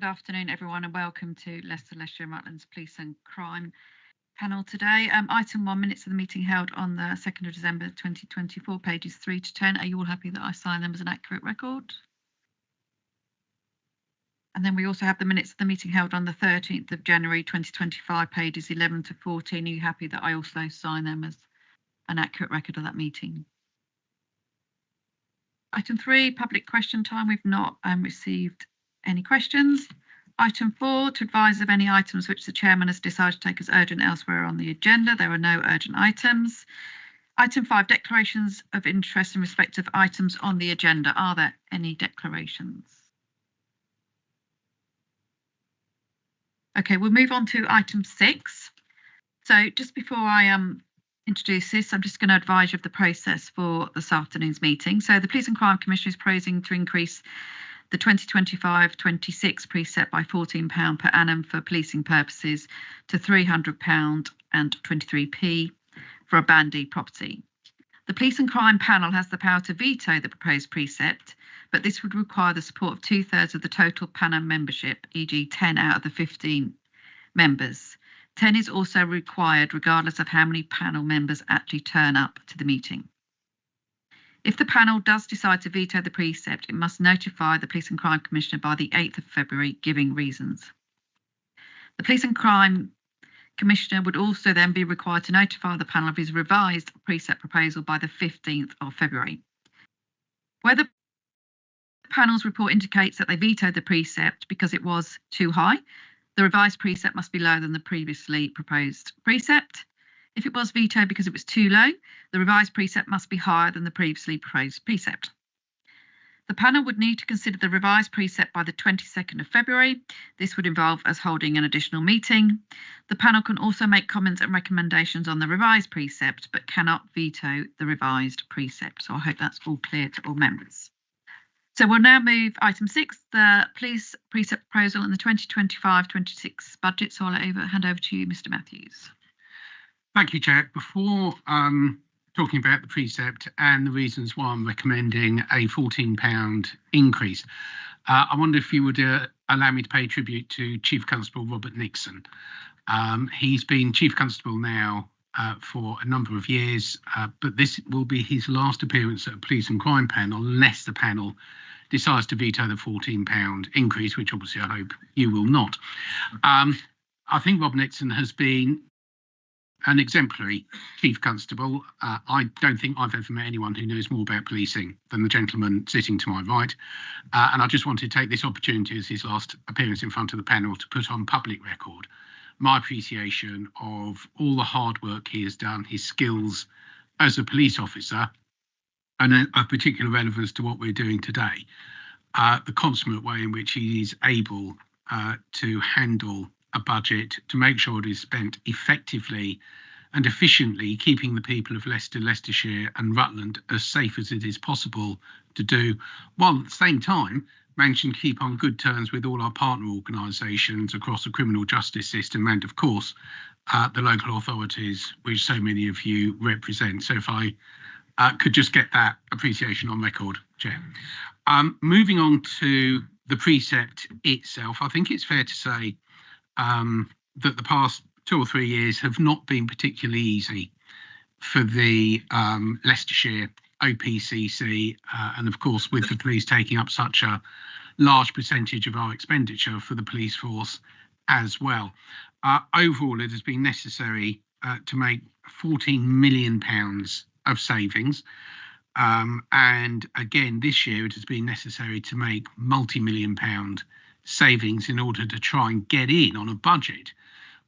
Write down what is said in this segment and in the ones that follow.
Good afternoon, everyone, and welcome to Leicestershire and Rutland's Police and Crime panel today. Item 1, minutes of the meeting held on the 2nd of December 2024, pages 3 to 10. Are you all happy that I sign them as an accurate record? And then we also have the minutes of the meeting held on the 13th of January 2025, pages 11 to 14. Are you happy that I also sign them as an accurate record of that meeting? Item 3, public question time. We've not received any questions. Item 4, to advise of any items which the chairman has decided to take as urgent elsewhere on the agenda. There are no urgent items. Item 5, declarations of interest in respect of items on the agenda. Are there any declarations? Okay, we'll move on to item 6. So just before I introduce this, I'm just going to advise you of the process for this afternoon's meeting. So the Police and Crime Commissioner is proposing to increase the 2025-26 precept by £14 per annum for policing purposes to £300 and 23p for a Band D property. The Police and Crime Panel has the power to veto the proposed precept, but this would require the support of 2/3 of the total panel membership, e.g. 10 out of the 15 members. 10 is also required regardless of how many panel members actually turn up to the meeting. If the panel does decide to veto the precept, it must notify the Police and Crime Commissioner by the 8th of February, giving reasons. The Police and Crime Commissioner would also then be required to notify the panel of his revised precept proposal by the 15th of February. Whether the panel's report indicates that they vetoed the precept because it was too high, the revised precept must be lower than the previously proposed precept. If it was vetoed because it was too low, the revised precept must be higher than the previously proposed precept. The panel would need to consider the revised precept by the 22nd of February. This would involve us holding an additional meeting. The panel can also make comments and recommendations on the revised precept, but cannot veto the revised precept. So I hope that's all clear to all members. So we'll now move item 6, the police precept proposal and the 2025-26 budget. So I'll hand over to you, Mr. Matthews. Thank you, Chair. Before talking about the precept and the reasons why I'm recommending a £14 increase, I wonder if you would allow me to pay tribute to Chief Constable Robert Nixon. He's been Chief Constable now for a number of years, but this will be his last appearance at a Police and Crime panel unless the panel decides to veto the £14 increase, which obviously I hope you will not. I think Rob Nixon has been an exemplary Chief Constable. I don't think I've ever met anyone who knows more about policing than the gentleman sitting to my right. And I just wanted to take this opportunity as his last appearance in front of the panel to put on public record my appreciation of all the hard work he has done, his skills as a police officer, and of particular relevance to what we're doing today, the consummate way in which he is able to handle a budget, to make sure it is spent effectively and efficiently, keeping the people of Leicester, Leicestershire and Rutland as safe as it is possible to do, while at the same time managing to keep on good terms with all our partner organisations across the criminal justice system and, of course, the local authorities, which so many of you represent. So if I could just get that appreciation on record, Chair. Moving on to the precept itself, I think it's fair to say that the past 2 or 3 years have not been particularly easy for the Leicestershire OPCC, and of course with the police taking up such a large percentage of our expenditure for the police force as well. Overall, it has been necessary to make £14 million of savings, and again this year it has been necessary to make multi-million pound savings in order to try and get in on a budget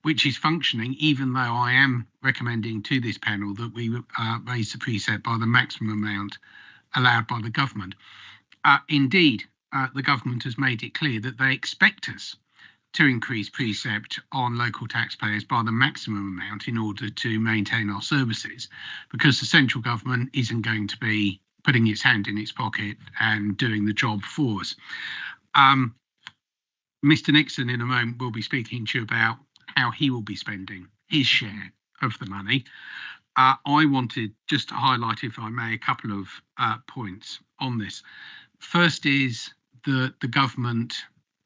which is functioning, even though I am recommending to this panel that we raise the precept by the maximum amount allowed by the government. Indeed, the government has made it clear that they expect us to increase precept on local taxpayers by the maximum amount in order to maintain our services, because the central government isn't going to be putting its hand in its pocket and doing the job for us. Mr. Nixon in a moment will be speaking to you about how he will be spending his share of the money. I wanted just to highlight, if I may, a couple of points on this. First is that the government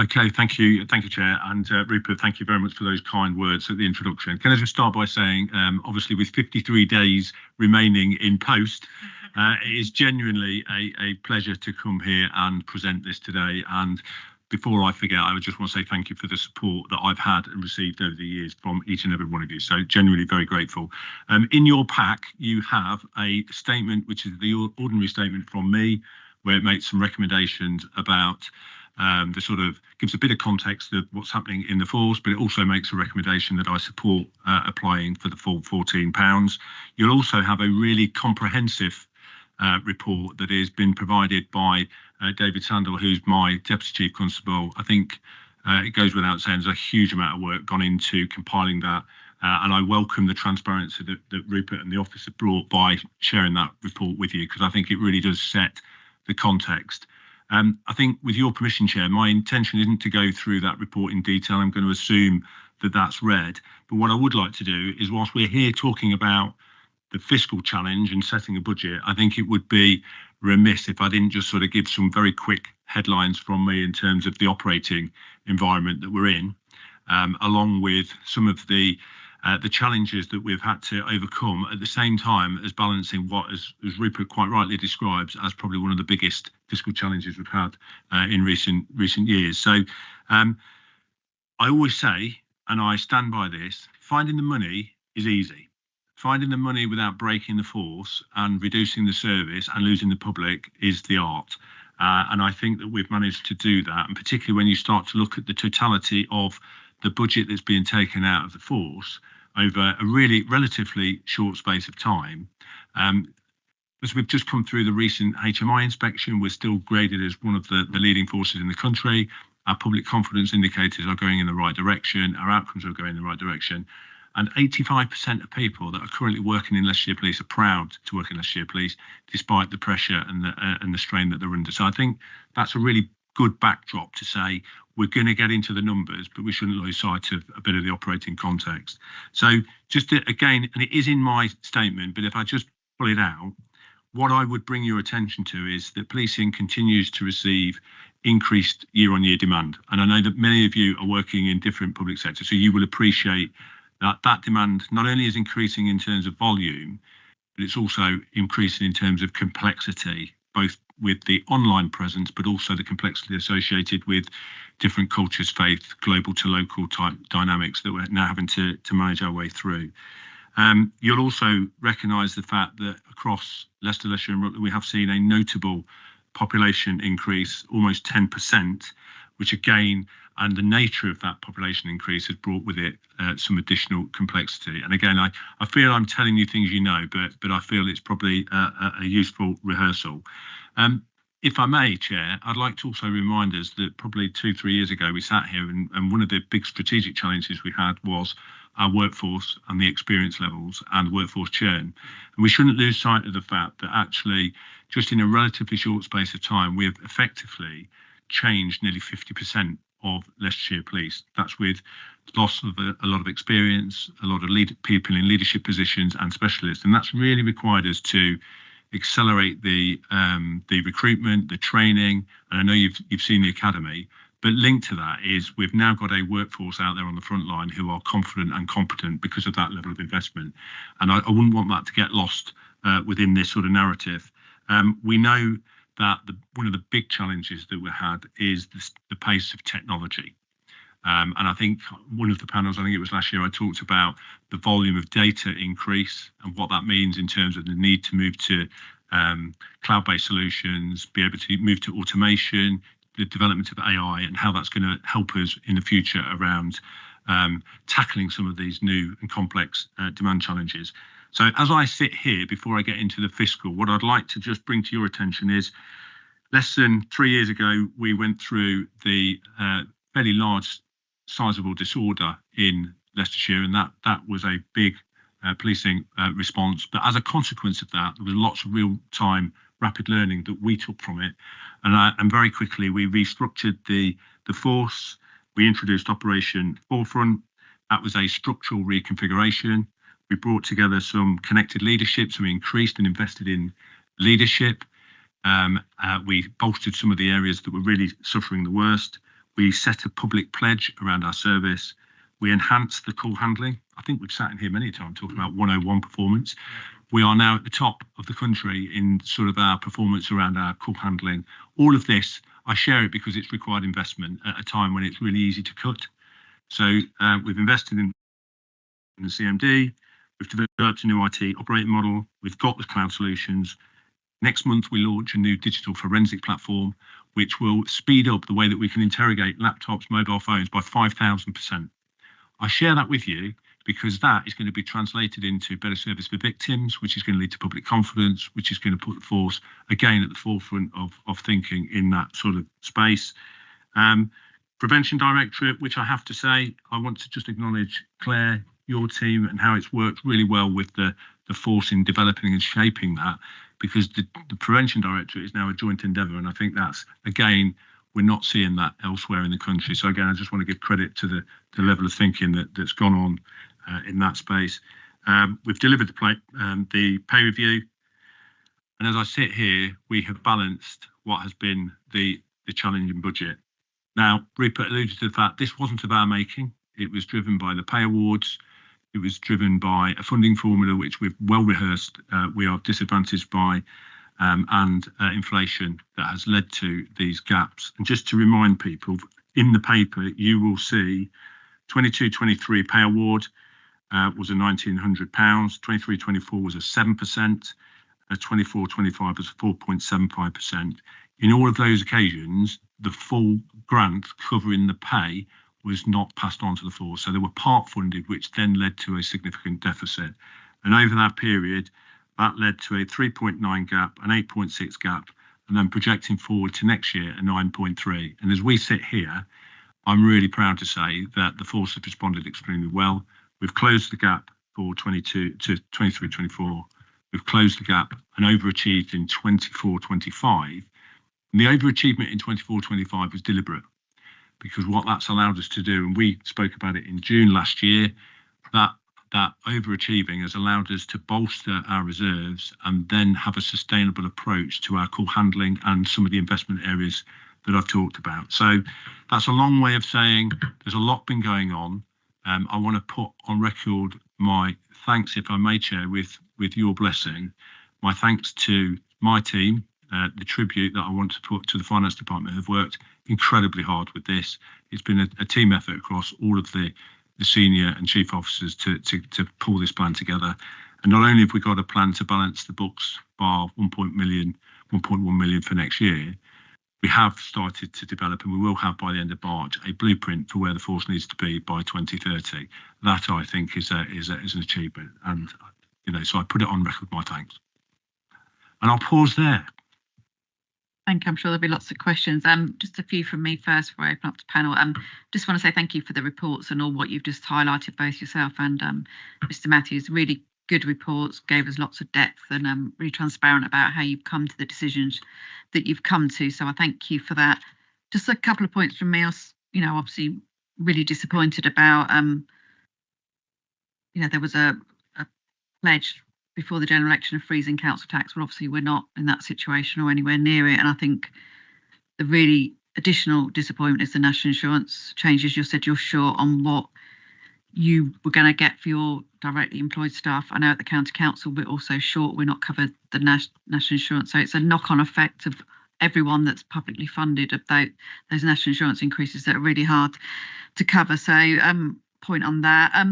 Okay, thank you, Chair, and Rupert, thank you very much for those kind words at the introduction. Can I just start by saying, obviously, with 53 days remaining in post, it is genuinely a pleasure to come here and present this today. And before I forget, I would just want to say thank you for the support that I've had and received over the years from each and every one of you. So genuinely very grateful. In your pack, you have a statement, which is the ordinary statement from me, where it makes some recommendations about the sort of gives a bit of context of what's happening in the force, but it also makes a recommendation that I support applying for the full £14. You'll also have a really comprehensive report that has been provided by David Sandel, who's my Deputy Chief Constable. I think it goes without saying there's a huge amount of work gone into compiling that. And I welcome the transparency that Rupert and the office have brought by sharing that report with you, because I think it really does set the context. I think, with your permission, Chair, my intention isn't to go through that report in detail. I'm going to assume that that's read. But what I would like to do is, whilst we're here talking about the fiscal challenge and setting a budget, I think it would be remiss if I didn't just sort of give some very quick headlines from me in terms of the operating environment that we're in, along with some of the challenges that we've had to overcome, at the same time as balancing what, as Rupert quite rightly describes, as probably one of the biggest fiscal challenges we've had in recent years. So I always say, and I stand by this, finding the money is easy. Finding the money without breaking the force and reducing the service and losing the public is the art. And I think that we've managed to do that, and particularly when you start to look at the totality of the budget that's being taken out of the force over a really relatively short space of time. As we've just come through the recent HMI inspection, we're still graded as one of the leading forces in the country. Our public confidence indicators are going in the right direction. Our outcomes are going in the right direction. And 85% of people that are currently working in Leicestershire Police are proud to work in Leicestershire Police, despite the pressure and the strain that they're under. So I think that's a really good backdrop to say we're going to get into the numbers, but we shouldn't lose sight of a bit of the operating context. So just to, again, and it is in my statement, but if I just pull it out, what I would bring your attention to is that policing continues to receive increased year-on-year demand. And I know that many of you are working in different public sectors, so you will appreciate that that demand not only is increasing in terms of volume, but it's also increasing in terms of complexity, both with the online presence, but also the complexity associated with different cultures, faith, global to local type dynamics that we're now having to manage our way through. You'll also recognise the fact that across Leicester, Leicestershire and Rutland, we have seen a notable population increase, almost 10%, which again, and the nature of that population increase has brought with it some additional complexity. And again, I feel I'm telling you things you know, but I feel it's probably a useful rehearsal. If I may, Chair, I'd like to also remind us that probably 2-3 years ago we sat here and one of the big strategic challenges we had was our workforce and the experience levels and workforce churn. And we shouldn't lose sight of the fact that actually just in a relatively short space of time, we have effectively changed nearly 50% of Leicestershire Police. That's with loss of a lot of experience, a lot of people in leadership positions and specialists. And that's really required us to accelerate the recruitment, the training. And I know you've seen the academy, but linked to that is we've now got a workforce out there on the front line who are confident and competent because of that level of investment. And I wouldn't want that to get lost within this sort of narrative. We know that one of the big challenges that we had is the pace of technology. And I think one of the panels, I think it was last year, I talked about the volume of data increase and what that means in terms of the need to move to cloud-based solutions, be able to move to automation, the development of AI, and how that's going to help us in the future around tackling some of these new and complex demand challenges. So as I sit here, before I get into the fiscal, what I'd like to just bring to your attention is less than 3 years ago, we went through the fairly large, sizable disorder in Leicestershire, and that was a big policing response. But as a consequence of that, there was lots of real-time rapid learning that we took from it. And very quickly, we restructured the force. We introduced Operation Forefront. That was a structural reconfiguration. We brought together some connected leadership, so we increased and invested in leadership. We bolstered some of the areas that were really suffering the worst. We set a public pledge around our service. We enhanced the call handling. I think we've sat in here many times talking about 101 performance. We are now at the top of the country in sort of our performance around our call handling. All of this, I share it because it's required investment at a time when it's really easy to cut. So we've invested in the CMD. We've developed a new IT operating model. We've got the cloud solutions. Next month, we launch a new digital forensic platform, which will speed up the way that we can interrogate laptops, mobile phones by 5,000%. I share that with you because that is going to be translated into better service for victims, which is going to lead to public confidence, which is going to put the force again at the forefront of thinking in that sort of space. Prevention Directorate, which I have to say, I want to just acknowledge Claire, your team, and how it's worked really well with the force in developing and shaping that, because the Prevention Directorate is now a joint endeavour, and I think that's, again, we're not seeing that elsewhere in the country. So again, I just want to give credit to the level of thinking that's gone on in that space. We've delivered the pay review, and as I sit here, we have balanced what has been the challenging budget. Now, Rupert alluded to the fact this wasn't of our making. It was driven by the pay awards. It was driven by a funding formula which we've well rehearsed. We are disadvantaged by and inflation that has led to these gaps. And just to remind people, in the paper, you will see 22-23 pay award was a £1,900, 23-24 was a 7%, 24-25 was 4.75%. In all of those occasions, the full grant covering the pay was not passed on to the force. So they were part funded, which then led to a significant deficit. And over that period, that led to a 3.9 gap, an 8.6 gap, and then projecting forward to next year, a 9.3. And as we sit here, I'm really proud to say that the force have responded extremely well. We've closed the gap for 23-24. We've closed the gap and overachieved in 24-25. And the overachievement in 24-25 was deliberate, because what that's allowed us to do, and we spoke about it in June last year, that overachieving has allowed us to bolster our reserves and then have a sustainable approach to our call handling and some of the investment areas that I've talked about. So that's a long way of saying there's a lot been going on. I want to put on record my thanks, if I may, Chair, with your blessing, my thanks to my team, the tribute that I want to put to the Finance Department, who have worked incredibly hard with this. It's been a team effort across all of the senior and chief officers to pull this plan together. And not only have we got a plan to balance the books bar 1.1 million for next year, we have started to develop, and we will have by the end of March, a blueprint for where the force needs to be by 2030. That, I think, is an achievement. And, so I put it on record, my thanks. And I'll pause there. Thank you. I'm sure there'll be lots of questions. Just a few from me first before I open up to panel. Just want to say thank you for the reports and all what you've just highlighted, both yourself and Mr. Matthews. Really good reports, gave us lots of depth and really transparent about how you've come to the decisions that you've come to. So I thank you for that. Just a couple of points from me. I was, obviously really disappointed about, there was a pledge before the general election of freezing council tax. Well, obviously we're not in that situation or anywhere near it. And I think the really additional disappointment is the national insurance changes. You said you're short on what you were going to get for your directly employed staff. I know at the county council we're also short. We're not covered the national insurance. So it's a knock-on effect of everyone that's publicly funded about those national insurance increases that are really hard to cover. So point on that.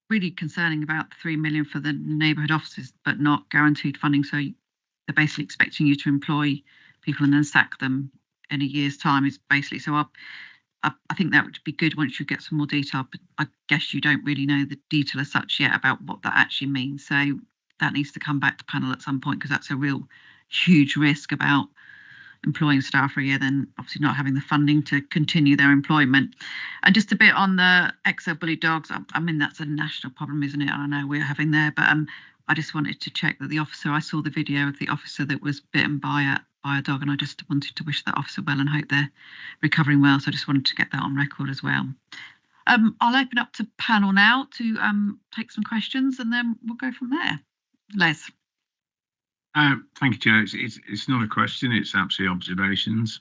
Really concerning about the 3 million for the neighbourhood offices, but not guaranteed funding. So they're basically expecting you to employ people and then sack them in a year's time. Is basically so. I think that would be good once you get some more detail. But I guess you don't really know the detail as such yet about what that actually means. So that needs to come back to panel at some point, because that's a real huge risk about employing staff for a year, then obviously not having the funding to continue their employment. And just a bit on the XL bully dogs, I mean, that's a national problem, isn't it? I know we're having there, but I just wanted to check that the officer, I saw the video of the officer that was bitten by a dog, and I just wanted to wish that officer well and hope they're recovering well. So I just wanted to get that on record as well. I'll open up to panel now to take some questions, and then we'll go from there. Les. Thank you, Chair. It's not a question, it's absolutely observations.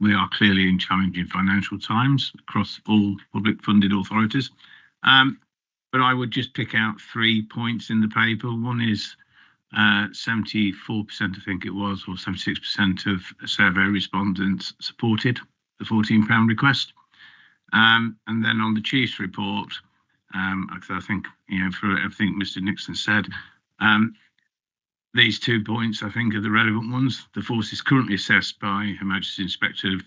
We are clearly in challenging financial times across all public funded authorities. But I would just pick out 3 points in the paper. One is 74%, I think it was, or 76% of survey respondents supported the £14 request. And then on the Chief's report, I think, for everything Mr. Nixon said, these 2 points, I think, are the relevant ones. The force is currently assessed by Her Majesty's Inspector of,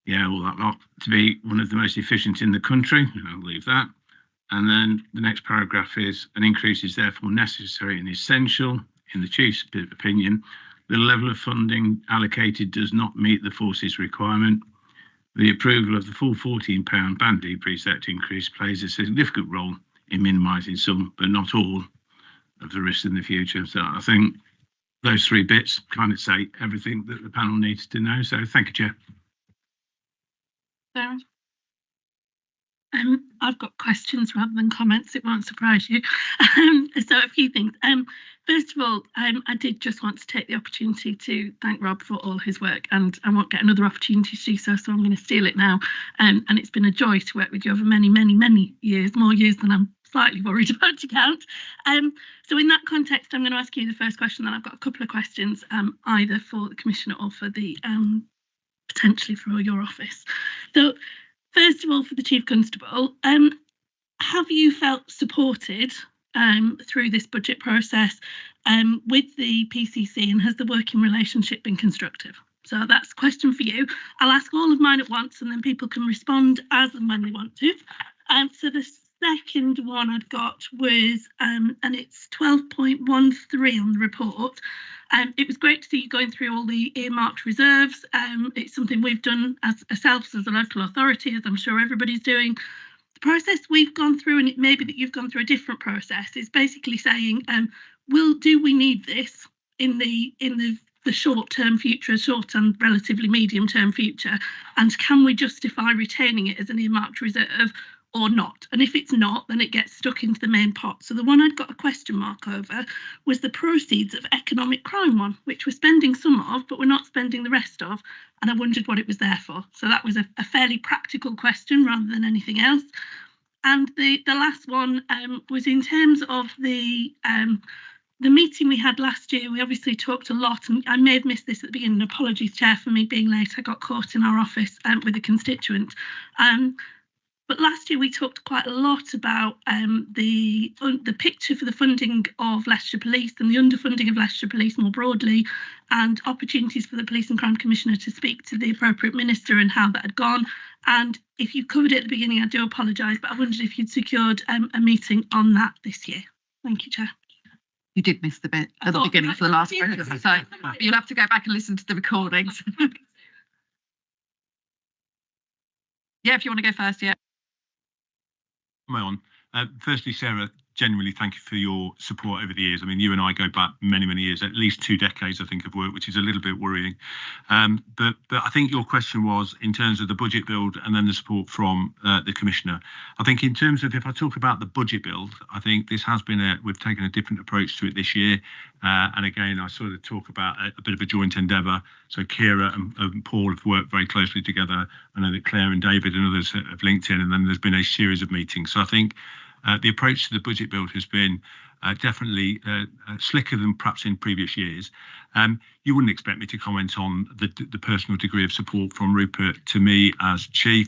all that lot, to be one of the most efficient in the country, and I'll leave that. And then the next paragraph is, an increase is therefore necessary and essential. In the Chief's opinion, the level of funding allocated does not meet the force's requirement. The approval of the full £14 Band D precept increase plays a significant role in minimising some, but not all, of the risks in the future. So I think those 3 bits kind of say everything that the panel needs to know. So thank you, Chair. Sarah? I've got questions rather than comments. It won't surprise you. So a few things. First of all, I did just want to take the opportunity to thank Rob for all his work, and I won't get another opportunity to do so, so I'm going to steal it now. And it's been a joy to work with you over many, many, many years, more years than I'm slightly worried about to count. So in that context, I'm going to ask you the first question, then I've got a couple of questions, either for the Commissioner or for the potentially for your office. So first of all, for the Chief Constable, have you felt supported through this budget process with the PCC, and has the working relationship been constructive? So that's a question for you. I'll ask all of mine at once, and then people can respond as and when they want to. So the second one I've got was, and it's 12.13 on the report. It was great to see you going through all the earmarked reserves. It's something we've done as ourselves as a local authority, as I'm sure everybody's doing. The process we've gone through, and it may be that you've gone through a different process, is basically saying, do we need this in the short-term future, short and relatively medium-term future, and can we justify retaining it as an earmarked reserve or not? And if it's not, then it gets stuck into the main pot. So the one I'd got a question mark over was the proceeds of economic crime one, which we're spending some of, but we're not spending the rest of. And I wondered what it was there for. So that was a fairly practical question rather than anything else. And the last one was in terms of the meeting we had last year. We obviously talked a lot, and I may have missed this at the beginning. Apologies, Chair, for me being late. I got caught in our office with a constituent. But last year we talked quite a lot about the picture for the funding of Leicestershire Police and the underfunding of Leicestershire Police more broadly, and opportunities for the Police and Crime Commissioner to speak to the appropriate minister and how that had gone. And if you covered it at the beginning, I do apologise, but I wondered if you'd secured a meeting on that this year. Thank you, Chair. You did miss the bit at the beginning for the last process, so you'll have to go back and listen to the recordings. Yeah, if you want to go first, yeah. Am I on? Firstly, Sarah, genuinely thank you for your support over the years. I mean, you and I go back many, many years, at least 2 decades, I think, of work, which is a little bit worrying. But I think your question was in terms of the budget build and then the support from the Commissioner. I think in terms of, if I talk about the budget build, I think this has been we've taken a different approach to it this year. And again, I sort of talk about a bit of a joint endeavour. So Kira and Paul have worked very closely together. I know that Claire and David and others have linked in, and then there's been a series of meetings. So I think the approach to the budget build has been definitely slicker than perhaps in previous years. You wouldn't expect me to comment on the personal degree of support from Rupert to me as chief.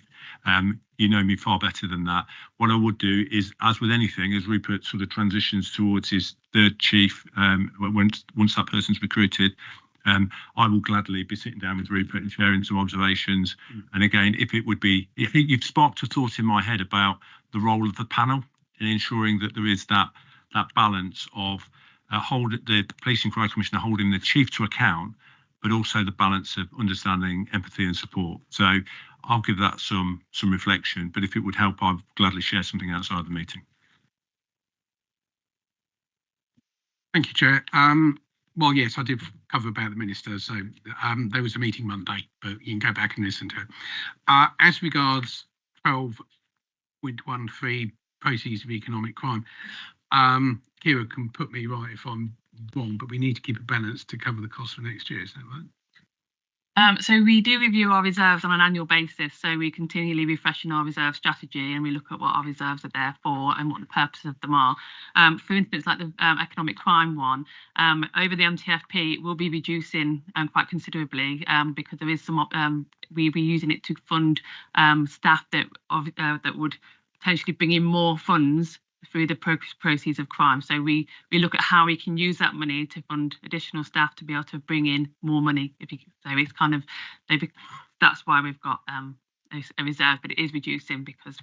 You know me far better than that. What I would do is, as with anything, as Rupert sort of transitions towards his third chief, once that person's recruited, I will gladly be sitting down with Rupert and sharing some observations. And again, if you've sparked a thought in my head about the role of the panel in ensuring that there is that balance of the Police and Crime Commissioner holding the chief to account, but also the balance of understanding, empathy and support. So I'll give that some reflection, but if it would help, I'll gladly share something outside the meeting. Thank you, Chair. Well, yes, I did cover about the minister. So there was a meeting Monday, but you can go back and listen to it. As regards 12.13 proceeds of economic crime, Kira can put me right if I'm wrong, but we need to keep a balance to cover the cost for next year. Is that right? So we do review our reserves on an annual basis. So we continually refreshing our reserve strategy, and we look at what our reserves are there for and what the purpose of them are. For instance, like the economic crime one, over the MTFP, it will be reducing quite considerably because there is some we're using it to fund staff that would potentially bring in more funds through the proceeds of crime. So we look at how we can use that money to fund additional staff to be able to bring in more money. So it's kind of that's why we've got a reserve, but it is reducing because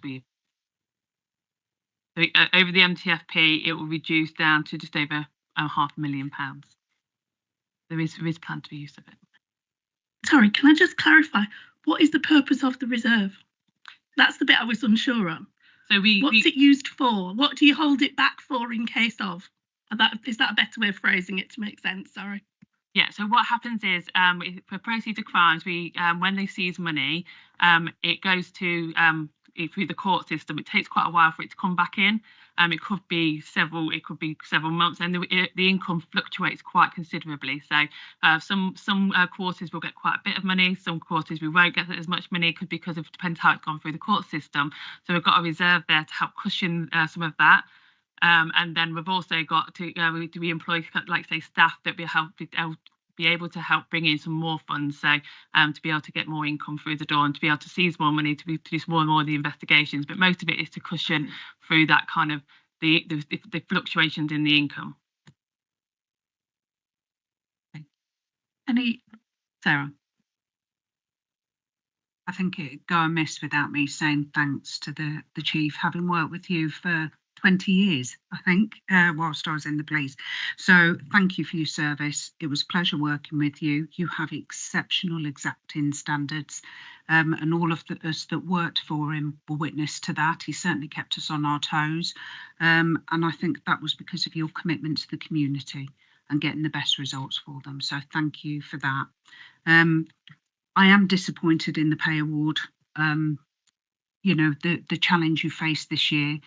over the MTFP it will reduce down to just over £500,000. There is planned to be use of it. Sorry, can I just clarify? What is the purpose of the reserve? That's the bit I was unsure on. So what's it used for? What do you hold it back for in case of? Is that a better way of phrasing it to make sense? Sorry. Yeah. So what happens is, for proceeds of crimes, we when they seize money, it goes to through the court system. It takes quite a while for it to come back in. It could be several months, and the income fluctuates quite considerably. So some quarters will get quite a bit of money, some quarters we won't get as much money, because it depends how it's gone through the court system. So we've got a reserve there to help cushion some of that. And then we've also got to we employ, like say, staff that be able to help bring in some more funds, so to be able to get more income through the door and to be able to seize more money to produce more and more of the investigations. But most of it is to cushion through that kind of the fluctuations in the income. Sarah? I think it'd go amiss without me saying thanks to the chief, having worked with you for 20 years, I think, whilst I was in the police. So thank you for your service. It was a pleasure working with you. You have exceptional exacting standards, and all of us that worked for him were witness to that. He certainly kept us on our toes, and I think that was because of your commitment to the community and getting the best results for them. So thank you for that. I am disappointed in the pay award. You know, the challenge you faced this year.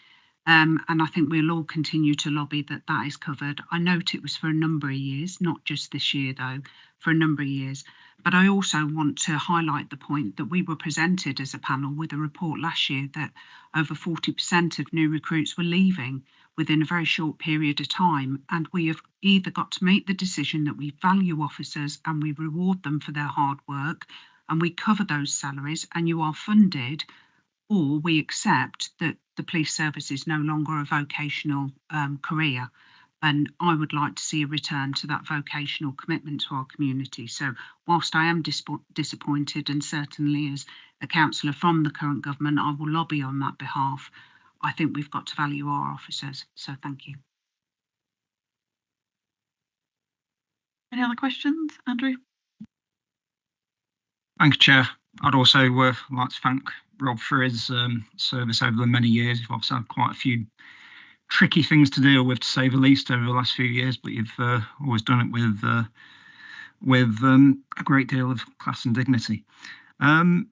And I think we'll all continue to lobby that is covered. I note it was for a number of years, not just this year though, for a number of years. But I also want to highlight the point that we were presented as a panel with a report last year that over 40% of new recruits were leaving within a very short period of time. And we have either got to make the decision that we value officers and we reward them for their hard work and we cover those salaries and you are funded, or we accept that the police service is no longer a vocational career. And I would like to see a return to that vocational commitment to our community. So whilst I am disappointed, and certainly as a councillor from the current government, I will lobby on that behalf, I think we've got to value our officers. So thank you. Any other questions, Andrew? Thank you, Chair. I'd also like to thank Rob for his service over the many years. You've obviously had quite a few tricky things to deal with, to say the least, over the last few years, but you've always done it with a great deal of class and dignity. I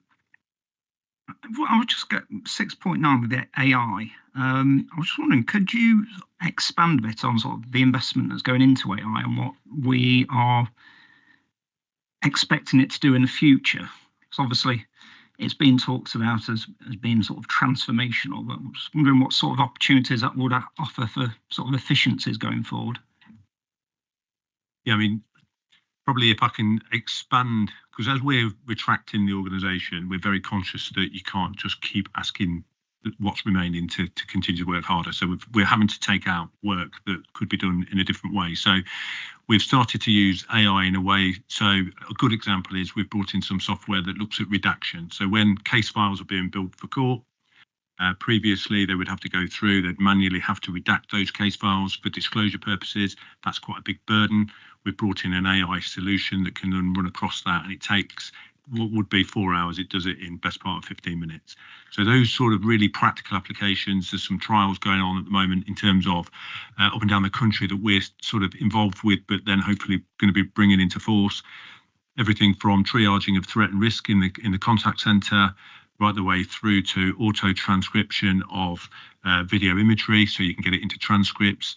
would just get 6.9 with the AI. I was just wondering, could you expand a bit on sort of the investment that's going into AI and what we are expecting it to do in the future? Because obviously it's been talked about as being sort of transformational, but I'm just wondering what sort of opportunities that would offer for sort of efficiencies going forward. Yeah, I mean, probably if I can expand, because as we're retracting the organisation, we're very conscious that you can't just keep asking what's remaining to continue to work harder. So we're having to take out work that could be done in a different way. So we've started to use AI in a way. So a good example is we've brought in some software that looks at redaction. So when case files are being built for court, previously they would have to go through, they'd manually have to redact those case files for disclosure purposes. That's quite a big burden. We've brought in an AI solution that can then run across that, and it takes what would be 4 hours, it does it in best part of 15 minutes. So those sort of really practical applications, there's some trials going on at the moment in terms of up and down the country that we're sort of involved with, but then hopefully going to be bringing into force. Everything from triaging of threat and risk in the contact centre, right the way through to auto transcription of video imagery, so you can get it into transcripts.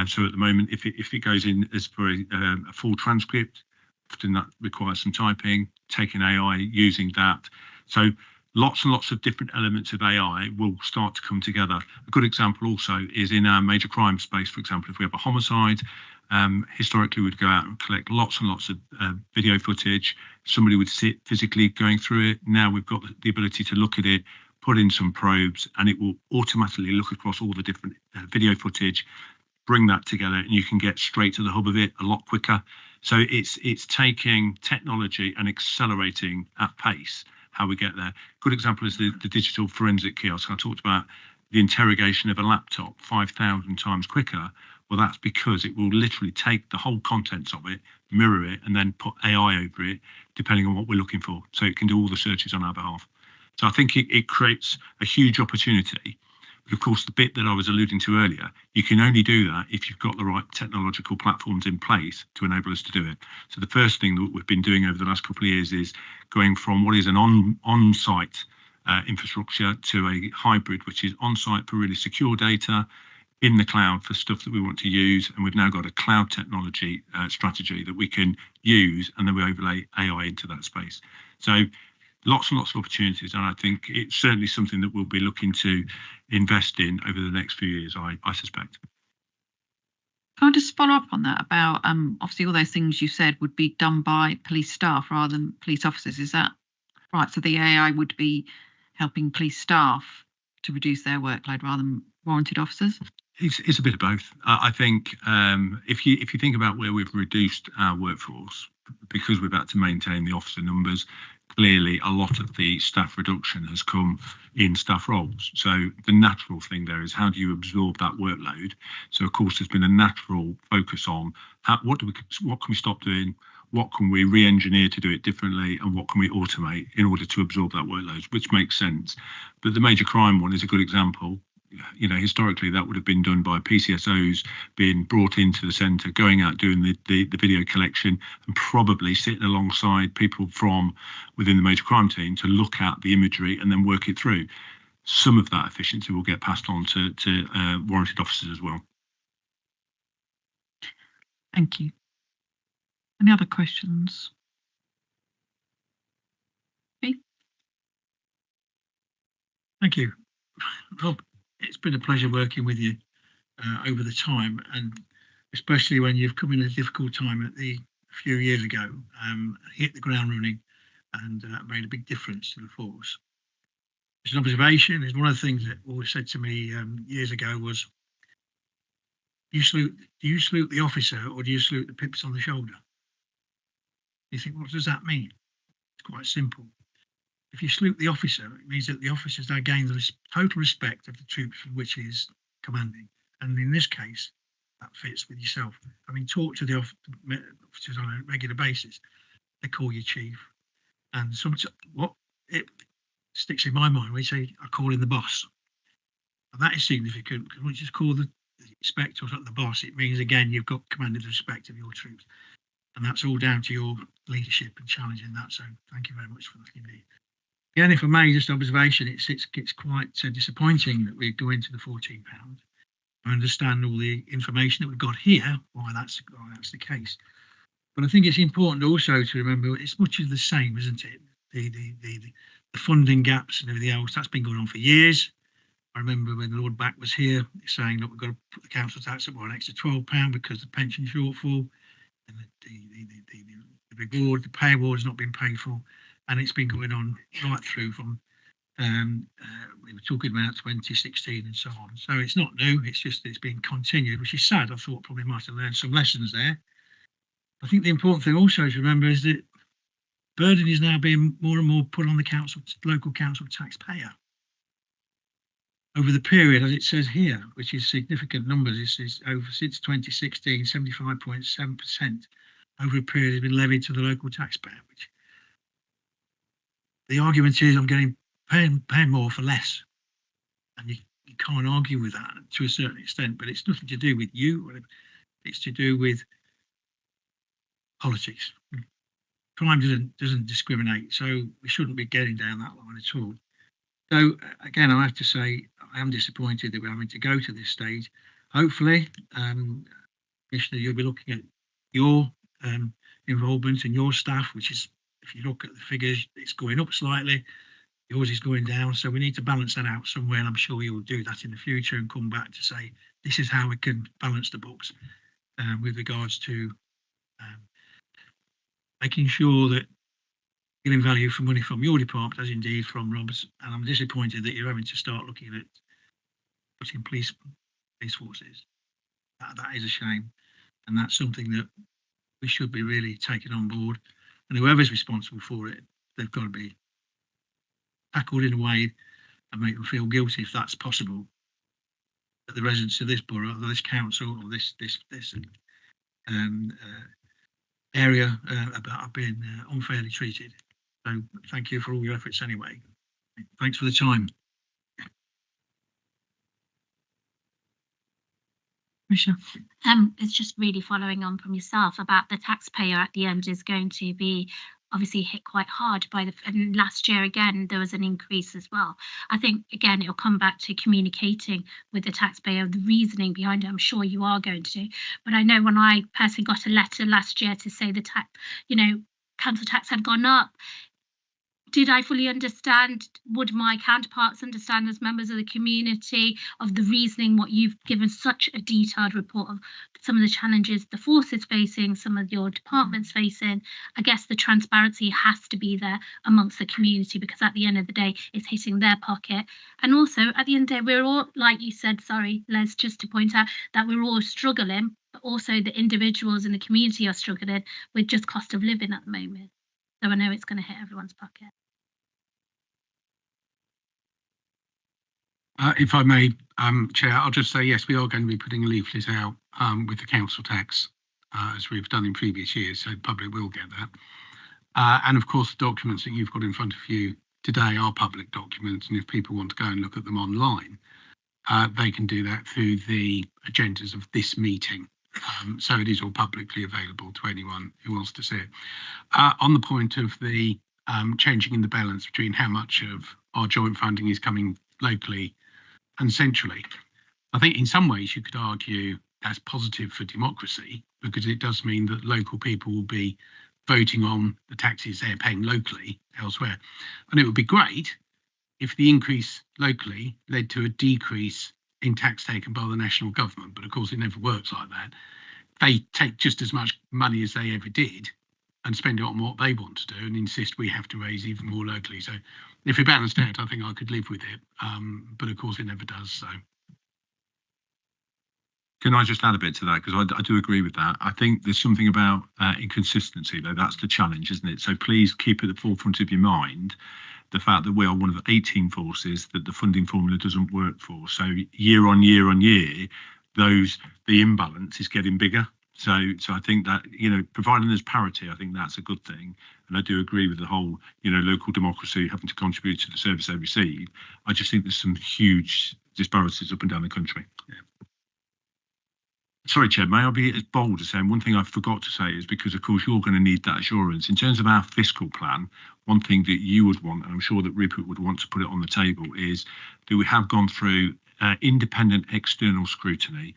So at the moment, if it goes in as for a full transcript, often that requires some typing, taking AI, using that. So lots and lots of different elements of AI will start to come together. A good example also is in our major crime space, for example, if we have a homicide, historically we'd go out and collect lots and lots of video footage. Somebody would sit physically going through it. Now we've got the ability to look at it, put in some probes, and it will automatically look across all the different video footage, bring that together, and you can get straight to the hub of it a lot quicker. So it's taking technology and accelerating at pace how we get there. Good example is the digital forensic kiosk. I talked about the interrogation of a laptop 5,000 times quicker. Well, that's because it will literally take the whole contents of it, mirror it, and then put AI over it, depending on what we're looking for. So it can do all the searches on our behalf. So I think it creates a huge opportunity. But of course, the bit that I was alluding to earlier, you can only do that if you've got the right technological platforms in place to enable us to do it. So the first thing that we've been doing over the last couple of years is going from what is an on-site infrastructure to a hybrid, which is on-site for really secure data, in the cloud for stuff that we want to use. And we've now got a cloud technology strategy that we can use, and then we overlay AI into that space. So lots and lots of opportunities, and I think it's certainly something that we'll be looking to invest in over the next few years, I suspect. Can I just follow up on that about obviously all those things you said would be done by police staff rather than police officers, is that right? So the AI would be helping police staff to reduce their workload rather than warranted officers? It's a bit of both. I think if you think about where we've reduced our workforce, because we've had to maintain the officer numbers, clearly a lot of the staff reduction has come in staff roles. So the natural thing there is, how do you absorb that workload? So of course there's been a natural focus on what can we stop doing, what can we re-engineer to do it differently, and what can we automate in order to absorb that workload, which makes sense. But the major crime one is a good example. You know, historically that would have been done by PCSOs being brought into the centre, going out doing the video collection, and probably sitting alongside people from within the major crime team to look at the imagery and then work it through. Some of that efficiency will get passed on to warranted officers as well. Thank you. Any other questions? Thank you, Rob. It's been a pleasure working with you over the time, and especially when you've come in a difficult time a few years ago, hit the ground running, and made a big difference to the force. It's an observation. It's one of the things that always said to me years ago was, do you salute the officer or do you salute the pips on the shoulder? You think, what does that mean? It's quite simple. If you salute the officer, it means that the officers now gain the total respect of the troops from which he is commanding. And in this case, that fits with yourself. I mean, talk to the officers on a regular basis. They call you chief. And what it sticks in my mind, we say, I call in the boss. And that is significant, because when you just call the inspector or the boss, it means, again, you've got commanded the respect of your troops. And that's all down to your leadership and challenging that. So thank you very much for that indeed. Again, if I may, just observation, it's quite disappointing that we go into the £14. I understand all the information that we've got here, why that's the case. But I think it's important also to remember it's much of the same, isn't it? The funding gaps and everything else, that's been going on for years. I remember when Lord Back was here saying, look, we've got to put the council tax up by an extra £12 because the pension shortfall and the reward, the pay award has not been paid for. And it's been going on right through from, we were talking about 2016 and so on. So it's not new, it's been continued, which is sad. I thought probably might have learned some lessons there. I think the important thing also to remember is that burden is now being more and more put on the local council taxpayer. Over the period, as it says here, which is significant numbers, this is over since 2016, 75.7% over a period has been levied to the local taxpayer, which the argument is I'm getting paying more for less, and you can't argue with that to a certain extent. But it's nothing to do with you; it's to do with politics. Crime doesn't discriminate, so we shouldn't be getting down that line at all. So again, I have to say I am disappointed that we're having to go to this stage. hopefully, Commissioner, you'll be looking at your involvement and your staff, which is, if you look at the figures, it's going up slightly. Yours is going down, so we need to balance that out somewhere, and I'm sure you'll do that in the future and come back to say this is how we can balance the books with regards to making sure that getting value for money from your department, as indeed from Rob's. And I'm disappointed that you're having to start looking at putting police forces. That is a shame, and that's something that we should be really taking on board. And whoever's responsible for it, they've got to be tackled in a way and make them feel guilty if that's possible. That the residents of this borough, or this council, or this area have been unfairly treated. So thank you for all your efforts anyway. Thanks for the time. It's just really following on from yourself about the taxpayer at the end is going to be obviously hit quite hard by and last year again there was an increase as well. I think again it'll come back to communicating with the taxpayer, the reasoning behind it. I'm sure you are going to do, but I know when I personally got a letter last year to say the council tax had gone up, did I fully understand? Would my counterparts understand as members of the community of the reasoning, what you've given such a detailed report of some of the challenges the force is facing, some of your departments facing? I guess the transparency has to be there amongst the community, because at the end of the day, it's hitting their pocket. And also at the end of the day, we're all, like you said, sorry, Les, just to point out that we're all struggling, but also the individuals in the community are struggling with just cost of living at the moment. So I know it's going to hit everyone's pocket. If I may, Chair, I'll just say, yes, we are going to be putting a leaflet out with the council tax, as we've done in previous years, so the public will get that. And of course, the documents that you've got in front of you today are public documents, and if people want to go and look at them online, they can do that through the agendas of this meeting. So it is all publicly available to anyone who wants to see it. On the point of the changing in the balance between how much of our joint funding is coming locally and centrally, I think in some ways you could argue that's positive for democracy, because it does mean that local people will be voting on the taxes they're paying locally elsewhere. And it would be great if the increase locally led to a decrease in tax taken by the national government, but of course it never works like that. They take just as much money as they ever did and spend it on what they want to do and insist we have to raise even more locally. So if it balanced out, I think I could live with it, but of course it never does. So, can I just add a bit to that, because I do agree with that. I think there's something about inconsistency, though. That's the challenge, isn't it? So please keep at the forefront of your mind the fact that we are one of the 18 forces that the funding formula doesn't work for. So year on year on year, the imbalance is getting bigger. So I think that, providing there's parity, I think that's a good thing. And I do agree with the whole, local democracy having to contribute to the service they receive. I just think there's some huge disparities up and down the country. Yeah. Sorry, Chair, may I be as bold as saying one thing I forgot to say is, because of course you're going to need that assurance in terms of our fiscal plan. One thing that you would want, and I'm sure that Rupert would want to put it on the table, is that we have gone through independent external scrutiny,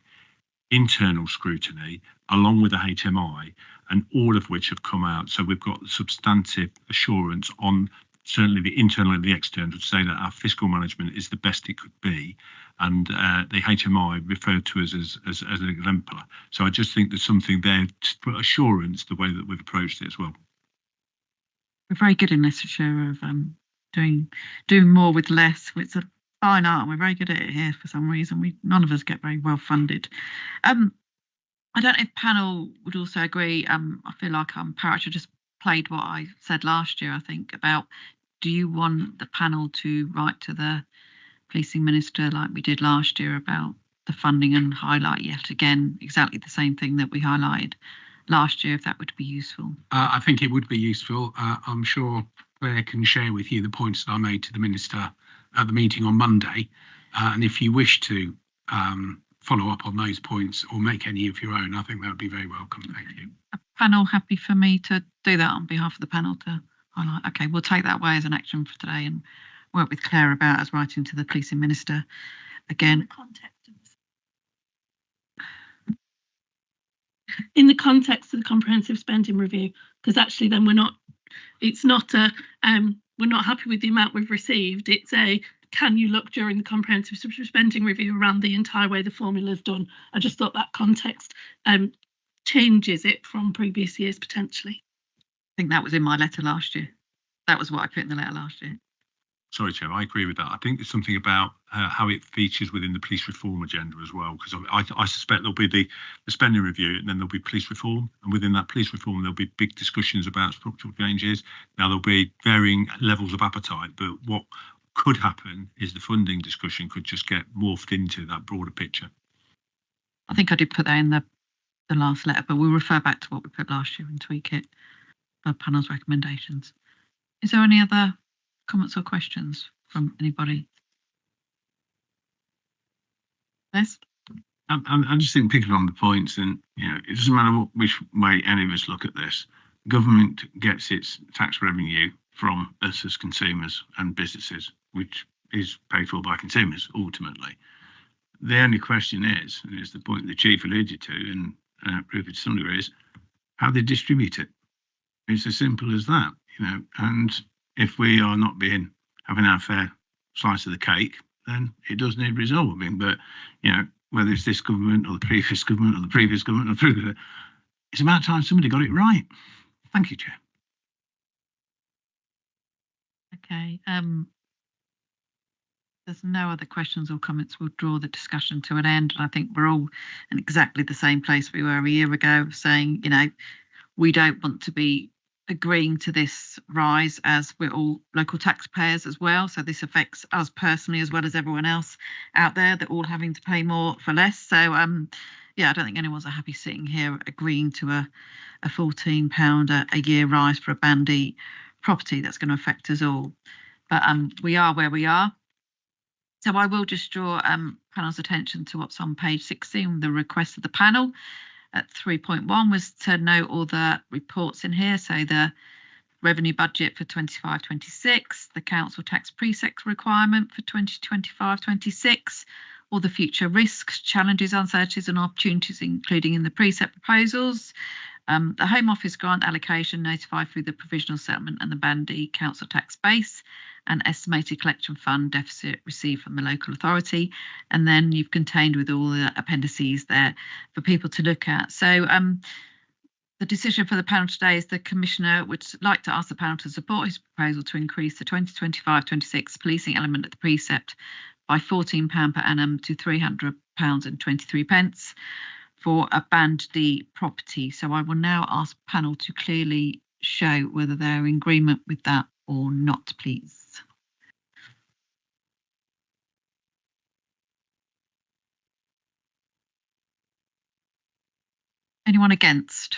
internal scrutiny, along with the HMI, and all of which have come out. So we've got substantive assurance on certainly the internal and the external to say that our fiscal management is the best it could be. And the HMI referred to us as an exemplar. So I just think there's something there to put assurance the way that we've approached it as well. We're very good in Leicestershire of doing more with less. It's a fine art, and we're very good at it here for some reason. None of us get very well funded. I don't know if panel would also agree. I feel like Parrot just played what I said last year, I think, about do you want the panel to write to the policing minister like we did last year about the funding and highlight yet again exactly the same thing that we highlighted last year, if that would be useful? I think it would be useful. I'm sure Claire can share with you the points that I made to the minister at the meeting on Monday. And if you wish to follow up on those points or make any of your own, I think that would be very welcome. Thank you. A panel happy for me to do that on behalf of the panel to highlight? Okay, we'll take that away as an action for today and work with Claire about us writing to the policing minister again. in the context of the comprehensive spending review, because actually then it's not a we're not happy with the amount we've received. It's a, can you look during the comprehensive spending review around the entire way the formula is done? I just thought that context changes it from previous years potentially. I think that was in my letter last year. That was what I put in the letter last year. Sorry, Chair, I agree with that. I think there's something about how it features within the police reform agenda as well, because I suspect there'll be the spending review and then there'll be police reform. And within that police reform, there'll be big discussions about structural changes. Now, there'll be varying levels of appetite, but what could happen is the funding discussion could just get morphed into that broader picture. I think I did put that in the last letter, but we'll refer back to what we put last year and tweak it for panel's recommendations. Is there any other comments or questions from anybody? Yes. I just think picking on the points, and it doesn't matter which way any of us look at this. Government gets its tax revenue from us as consumers and businesses, which is paid for by consumers ultimately. The only question is, and it's the point the Chief alluded to, and Rupert to some degree, is how they distribute it. It's as simple as that, and if we are not having our fair slice of the cake, then it does need resolving. But, whether it's this government or the previous government or the previous government or the previous, it's about time somebody got it right. Thank you, Chair. Okay. There's no other questions or comments. We'll draw the discussion to an end. And I think we're all in exactly the same place we were a year ago, saying, we don't want to be agreeing to this rise, as we're all local taxpayers as well. So this affects us personally as well as everyone else out there. They're all having to pay more for less. So yeah, I don't think anyone's happy sitting here agreeing to a £14 a year rise for a Band E property. That's going to affect us all. But we are where we are. So I will just draw panel's attention to what's on page 16, the request of the panel. At 3.1 was to note all the reports in here. So the revenue budget for 25-26, the council tax precept requirement for 2025-26, all the future risks, challenges, uncertainties and opportunities, including in the precept proposals, the Home Office grant allocation notified through the provisional settlement and the Band D council tax base, and estimated collection fund deficit received from the local authority. And then you've contained with all the appendices there for people to look at. So the decision for the panel today is the Commissioner would like to ask the panel to support his proposal to increase the 2025-26 policing element of the precept by £14 per annum to £300.23 for a Band D property. So I will now ask panel to clearly show whether they're in agreement with that or not, please. Anyone against?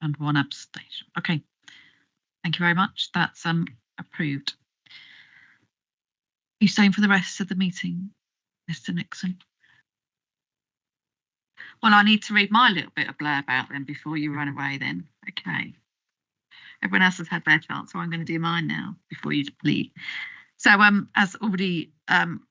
And one abstention. Okay. Thank you very much. That's approved. Are you staying for the rest of the meeting, Mr. Nixon? Well, I need to read my little bit of blurb out then before you run away then. Okay. Everyone else has had their chance, so I'm going to do mine now before you leave. So as already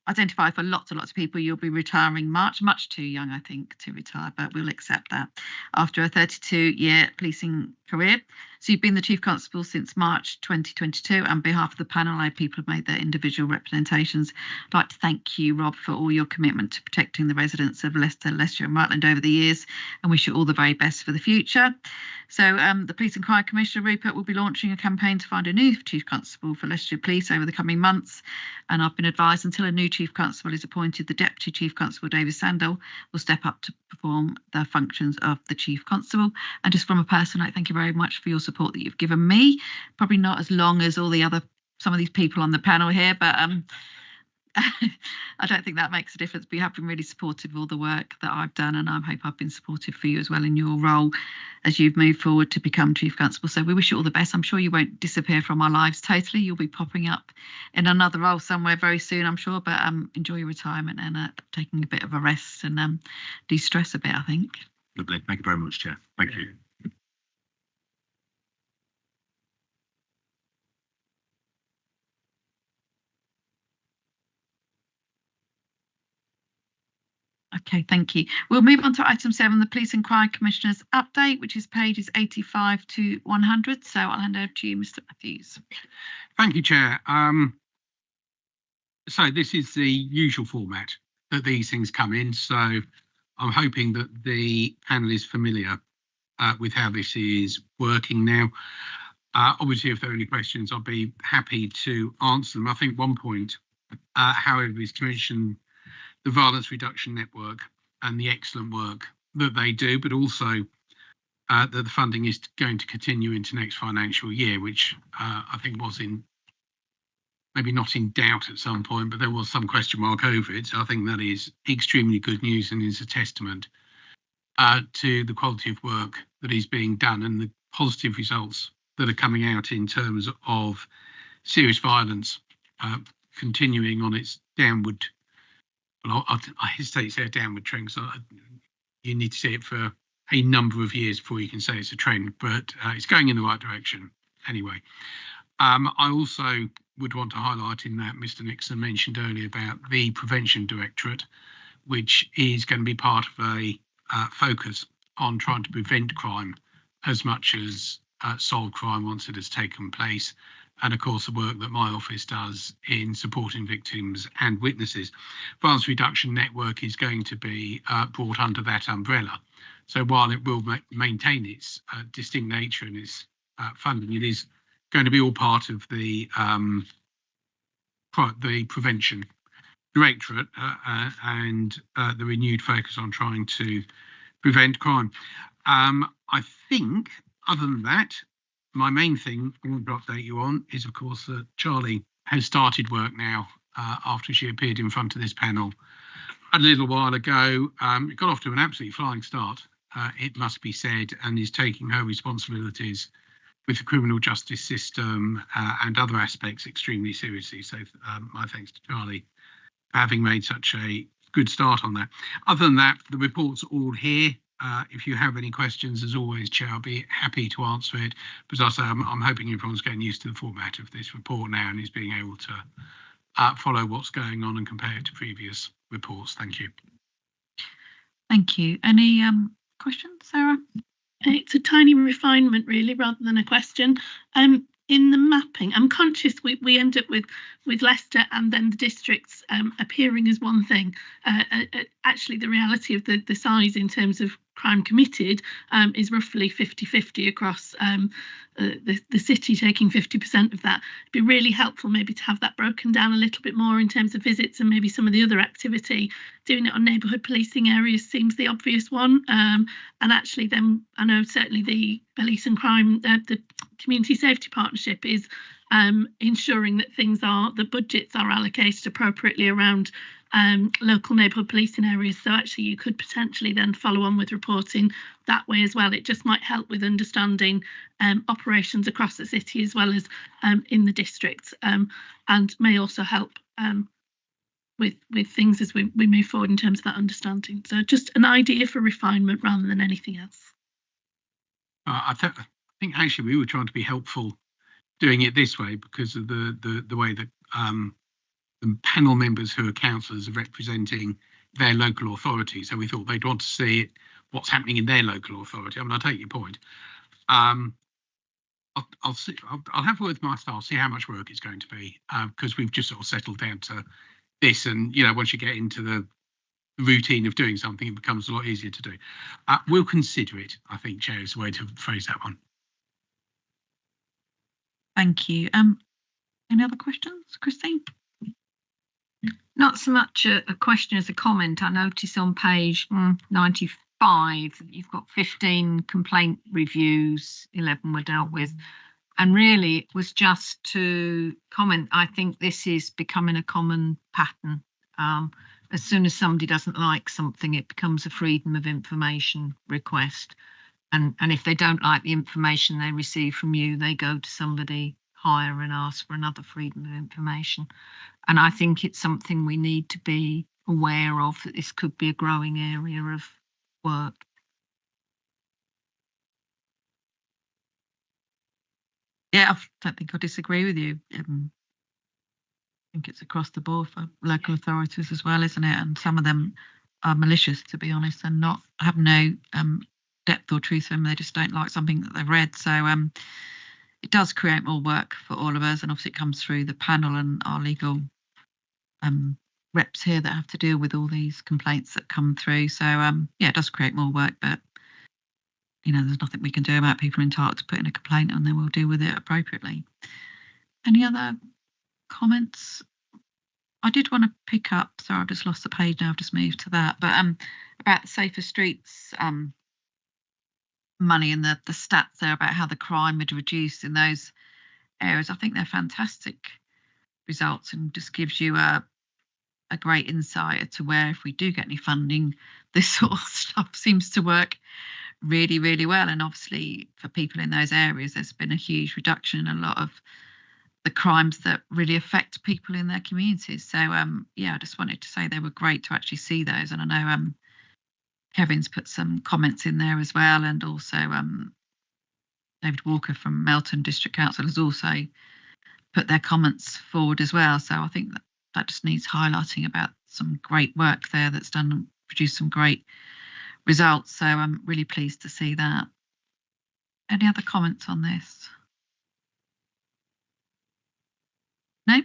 identified for lots and lots of people, you'll be retiring March, much too young, I think, to retire, but we'll accept that, after a 32-year policing career. So you've been the Chief Constable since March 2022. On behalf of the panel, people have made their individual representations. I'd like to thank you, Rob, for all your commitment to protecting the residents of Leicester, Leicestershire and Rutland over the years, and wish you all the very best for the future. So the Police and Crime Commissioner, Rupert, will be launching a campaign to find a new Chief Constable for Leicestershire Police over the coming months. And I've been advised until a new Chief Constable is appointed, the Deputy Chief Constable, David Sandell, will step up to perform the functions of the Chief Constable. And just from a personal note, thank you very much for your support that you've given me. Probably not as long as all the other, some of these people on the panel here, but I don't think that makes a difference. But you have been really supportive of all the work that I've done, and I hope I've been supportive for you as well in your role as you've moved forward to become Chief Constable. So we wish you all the best. I'm sure you won't disappear from our lives totally. You'll be popping up in another role somewhere very soon, I'm sure. But enjoy your retirement and taking a bit of a rest and de-stress a bit, I think. Lovely. Thank you very much, Chair. Thank you. Okay, thank you. We'll move on to item 7, the Police and Crime Commissioner's update, which is pages 85 to 100. So I'll hand over to you, Mr. Matthews. Thank you, Chair. So this is the usual format that these things come in. So I'm hoping that the panel is familiar with how this is working now. Obviously, if there are any questions, I'll be happy to answer them. I think one point, however, is to mention the Violence Reduction Network and the excellent work that they do, but also that the funding is going to continue into next financial year, which I think was maybe not in doubt at some point, but there was some question mark over it. So I think that is extremely good news and is a testament to the quality of work that is being done and the positive results that are coming out in terms of serious violence continuing on its downward, well, I hesitate to say a downward trend, so you need to see it for a number of years before you can say it's a trend, but it's going in the right direction anyway. I also would want to highlight in that Mr. Nixon mentioned earlier about the Prevention Directorate, which is going to be part of a focus on trying to prevent crime as much as solve crime once it has taken place. And of course, the work that my office does in supporting victims and witnesses. Violence Reduction Network is going to be brought under that umbrella. So while it will maintain its distinct nature and its funding, it is going to be all part of the Prevention Directorate and the renewed focus on trying to prevent crime. I think, other than that, my main thing I want to update you on is, of course, that Charlie has started work now after she appeared in front of this panel a little while ago. It got off to an absolutely flying start, it must be said, and is taking her responsibilities with the criminal justice system and other aspects extremely seriously. So my thanks to Charlie for having made such a good start on that. Other than that, the report's all here. If you have any questions, as always, Chair, I'll be happy to answer it. But also, I'm hoping everyone's getting used to the format of this report now and is being able to follow what's going on and compare it to previous reports. Thank you. Thank you. Any questions, Sarah? It's a tiny refinement, really, rather than a question. In the mapping, I'm conscious we end up with Leicester and then the districts appearing as one thing. Actually, the reality of the size in terms of crime committed is roughly 50-50 across the city, taking 50% of that. It'd be really helpful maybe to have that broken down a little bit more in terms of visits and maybe some of the other activity. Doing it on neighbourhood policing areas seems the obvious one. And actually then I know certainly the police and crime, the community safety partnership is ensuring that the budgets are allocated appropriately around local neighbourhood policing areas. So actually you could potentially then follow on with reporting that way as well. It just might help with understanding operations across the city as well as in the districts, and may also help with things as we move forward in terms of that understanding. So just an idea for refinement rather than anything else. I think actually we were trying to be helpful doing it this way because of the way that the panel members who are councillors are representing their local authority. So we thought they'd want to see what's happening in their local authority. I mean, I take your point. I'll have a word with my staff, see how much work it's going to be, because we've just sort of settled down to this, and once you get into the routine of doing something, it becomes a lot easier to do. We'll consider it, I think, Chair, is the way to phrase that one. Thank you. Any other questions, Christine? Not so much a question as a comment. I notice on page 95 that you've got 15 complaint reviews, 11 were dealt with. And really it was just to comment, I think this is becoming a common pattern. As soon as somebody doesn't like something, it becomes a freedom of information request. And if they don't like the information they receive from you, they go to somebody higher and ask for another freedom of information. And I think it's something we need to be aware of, that this could be a growing area of work. Yeah, I don't think I disagree with you. I think it's across the board for local authorities as well, isn't it? And some of them are malicious, to be honest, and not have no depth or truth to them. They just don't like something that they've read. So it does create more work for all of us, and obviously it comes through the panel and our legal reps here that have to deal with all these complaints that come through. So yeah, it does create more work, but you know, there's nothing we can do about people entitled to put in a complaint, and then we'll deal with it appropriately. Any other comments? I did want to pick up, sorry, I've just lost the page now, I've just moved to that, but about the Safer Streets money and the stats there about how the crime had reduced in those areas. I think they're fantastic results, and just gives you a great insight as to where, if we do get any funding, this sort of stuff seems to work really, really well. And obviously for people in those areas, there's been a huge reduction in a lot of the crimes that really affect people in their communities. So yeah, I just wanted to say they were great to actually see those. And I know Kevin's put some comments in there as well, and also David Walker from Melton District Council has also put their comments forward as well. So I think that just needs highlighting about some great work there that's done and produced some great results. So I'm really pleased to see that. Any other comments on this? No?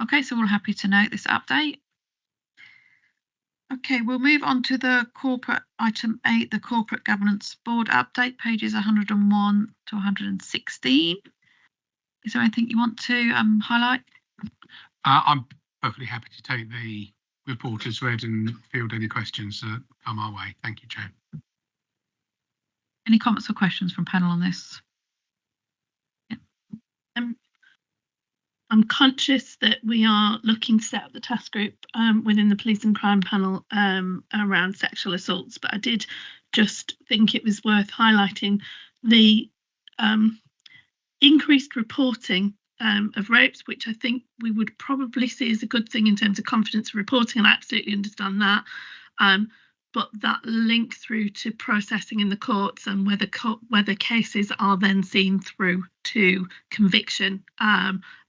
Okay, so we're all happy to note this update. Okay, we'll move on to the corporate item 8, the corporate governance board update, pages 101 to 116. Is there anything you want to highlight? I'm perfectly happy to take the report as read and field any questions that come our way. Thank you, Chair. Any comments or questions from panel on this? Yeah. I'm conscious that we are looking to set up the task group within the police and crime panel around sexual assaults, but I did just think it was worth highlighting the increased reporting of rapes, which I think we would probably see as a good thing in terms of confidence of reporting, and I absolutely understand that. But that link through to processing in the courts and whether cases are then seen through to conviction,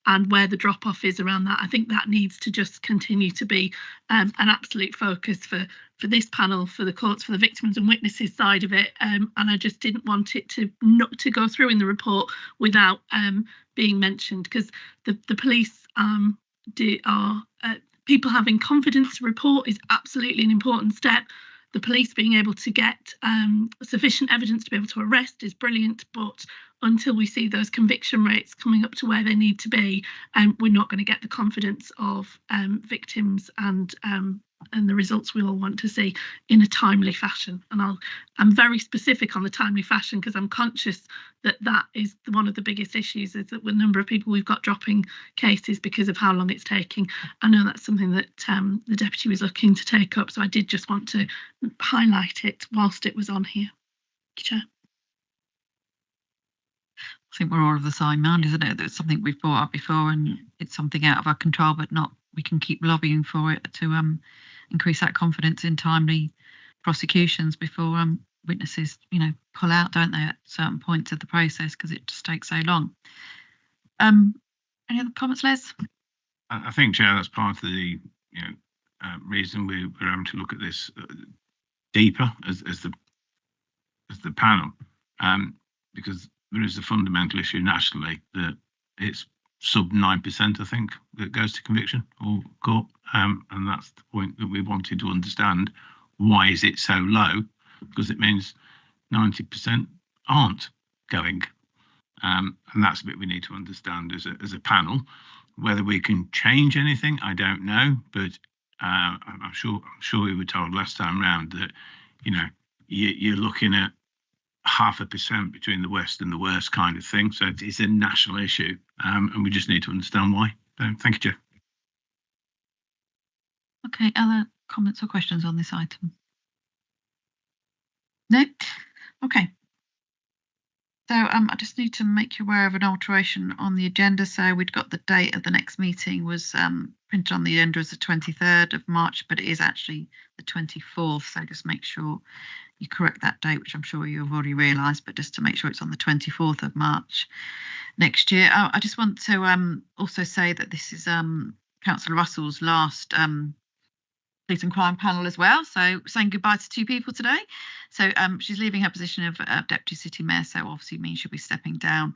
and where the drop off is around that, I think that needs to just continue to be an absolute focus for this panel, for the courts, for the victims and witnesses side of it. And I just didn't want it to not to go through in the report without being mentioned, because the police people having confidence to report is absolutely an important step. The police being able to get sufficient evidence to be able to arrest is brilliant, but until we see those conviction rates coming up to where they need to be, we're not going to get the confidence of victims and the results we all want to see in a timely fashion. And I'm very specific on the timely fashion, because I'm conscious that that is one of the biggest issues, is that the number of people we've got dropping cases because of how long it's taking. I know that's something that the deputy was looking to take up, so I did just want to highlight it whilst it was on here. Chair. I think we're all of the same mind, isn't it? That's something we've brought up before, and it's something out of our control, but not, we can keep lobbying for it to increase that confidence in timely prosecutions before witnesses, you know, pull out, don't they, at certain points of the process, because it just takes so long. Any other comments, Les? I think, Chair, that's part of the reason we're able to look at this deeper as the panel, because there is a fundamental issue nationally that it's sub 9%, I think, that goes to conviction or court, and that's the point that we wanted to understand. Why is it so low? Because it means 90% aren't going, and that's a bit we need to understand as a panel. Whether we can change anything, I don't know, but I'm sure we were told last time round that you're looking at 0.5% between the West and the worst kind of thing. So it's a national issue, and we just need to understand why. So, thank you, Chair. Okay, other comments or questions on this item? No? Okay. So I just need to make you aware of an alteration on the agenda. So we'd got the date of the next meeting was printed on the agenda as the 23rd of March, but it is actually the 24th. So just make sure you correct that date, which I'm sure you've already realised, but just to make sure it's on the 24th of March next year. I just want to also say that this is Councillor Russell's last Police and Crime panel as well. So saying goodbye to 2 people today. So she's leaving her position of Deputy City Mayor, so obviously means she'll be stepping down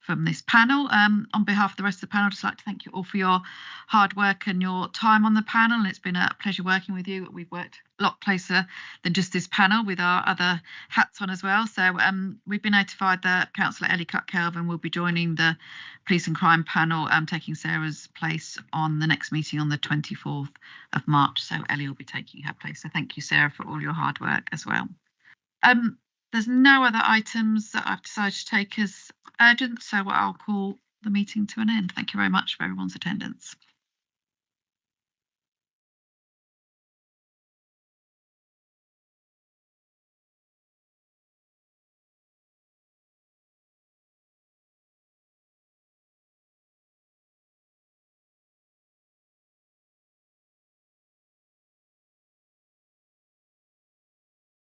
from this panel. On behalf of the rest of the panel, I'd just like to thank you all for your hard work and your time on the panel. And it's been a pleasure working with you. We've worked a lot closer than just this panel with our other hats on as well. So we've been notified that Councillor Ellie Cutt-Kelvin will be joining the Police and Crime panel, taking Sarah's place on the next meeting on the 24th of March. So Ellie will be taking her place. So thank you, Sarah, for all your hard work as well. There's no other items that I've decided to take as urgent, so I'll call the meeting to an end. Thank you very much for everyone's attendance.